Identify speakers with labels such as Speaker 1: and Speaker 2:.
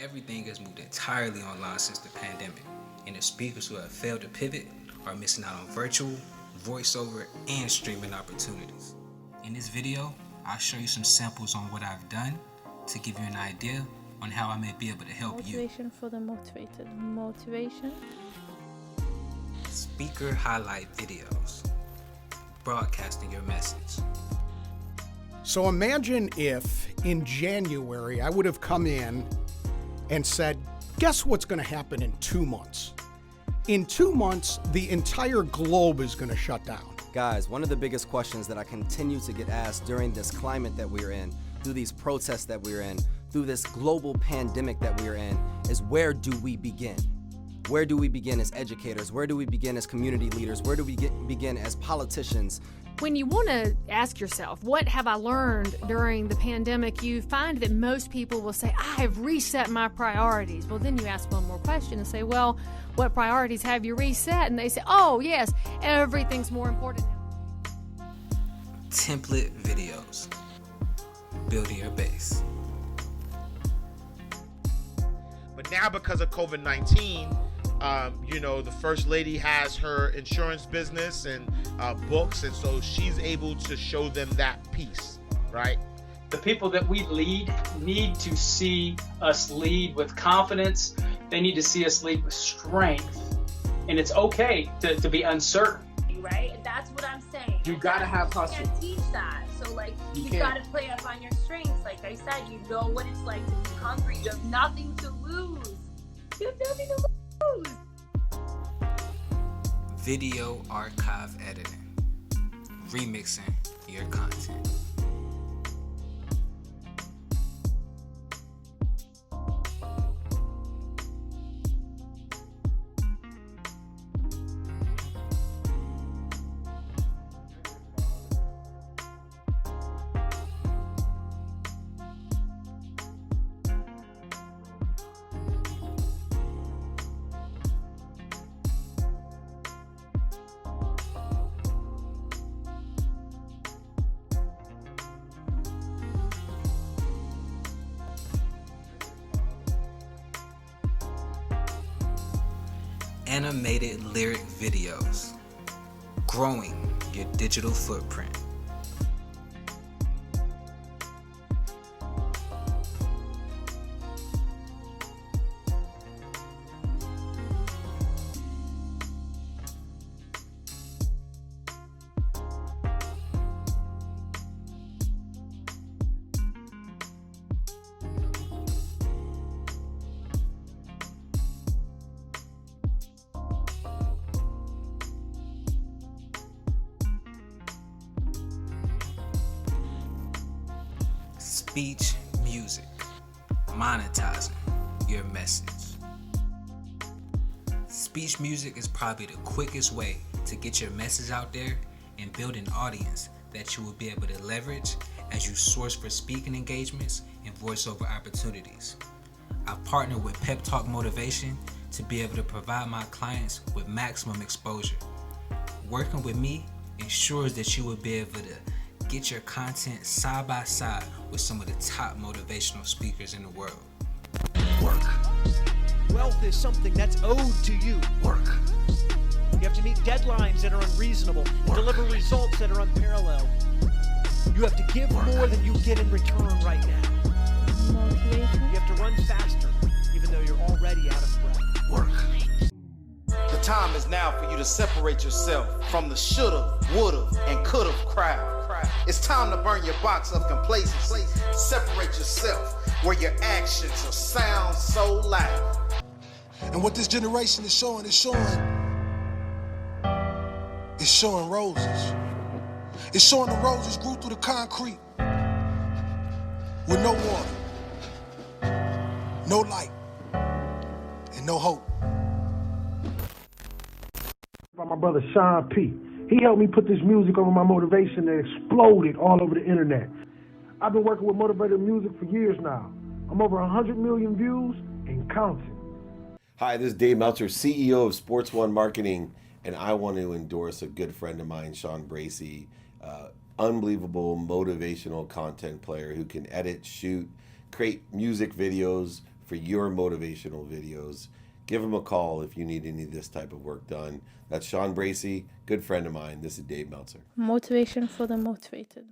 Speaker 1: Everything has moved entirely online since the pandemic, and the speakers who have failed to pivot are missing out on virtual, voiceover, and streaming opportunities. In this video, I'll show you some samples on what I've done to give you an idea on how I may be able to help you.
Speaker 2: Motivation for the motivated. Motivation.
Speaker 1: Speaker highlight videos. Broadcasting your message.
Speaker 3: So imagine if in January I would have come in and said, guess what's going to happen in 2 months? In 2 months, the entire globe is going to shut down.
Speaker 4: Guys, one of the biggest questions that I continue to get asked during this climate that we're in, through these protests that we're in, through this global pandemic that we're in, is where do we begin? Where do we begin as educators? Where do we begin as community leaders? Where do we begin as politicians?
Speaker 5: When you want to ask yourself, what have I learned during the pandemic, you find that most people will say, I have reset my priorities. Well, then you ask one more question and say, well, what priorities have you reset? And they say, oh, yes, everything's more important now.
Speaker 1: Template videos. Building your base.
Speaker 6: But now because of COVID-19, the First Lady has her insurance business and books, and so she's able to show them that piece, right?
Speaker 7: The people that we lead need to see us lead with confidence. They need to see us lead with strength. And it's okay to be uncertain.
Speaker 8: Right? That's what I'm saying.
Speaker 7: You gotta have hustle.
Speaker 8: You can't teach that. So you gotta play up on your strengths. Like I said, you know what it's like to be hungry. You have nothing to lose. You have nothing to lose.
Speaker 1: Video archive editing. Remixing your content. Animated lyric videos. Growing your digital footprint. Speech music. Monetizing your message. Speech music is probably the quickest way to get your message out there and build an audience that you will be able to leverage as you source for speaking engagements and voiceover opportunities. I've partnered with Pep Talk Motivation to be able to provide my clients with maximum exposure. Working with me ensures that you will be able to get your content side by side with some of the top motivational speakers in the world.
Speaker 9: Work.
Speaker 10: Wealth is something that's owed to you.
Speaker 9: Work.
Speaker 10: You have to meet deadlines that are unreasonable, deliver results that are unparalleled. You have to give more than you get in return right now.
Speaker 2: Motivation.
Speaker 10: You have to run faster, even though you're already out of breath.
Speaker 9: Work.
Speaker 11: The time is now for you to separate yourself from the shoulda, woulda, and coulda crowd. It's time to burn your box of complacency. Separate yourself where your actions will sound so loud.
Speaker 9: And what this generation is showing roses. It's showing the roses grew through the concrete with no water, no light, and no hope.
Speaker 12: By my brother Sean P. He helped me put this music over my motivation that exploded all over the internet. I've been working with motivated music for years now. I'm over 100 million views and counting.
Speaker 13: Hi, this is Dave Meltzer, CEO of Sports One Marketing, and I want to endorse a good friend of mine, Chawn Bracey, unbelievable motivational content player who can edit, shoot, create music videos for your motivational videos. Give him a call if you need any of this type of work done. That's Chawn Bracey, good friend of mine. This is Dave Meltzer.
Speaker 2: Motivation for the motivated.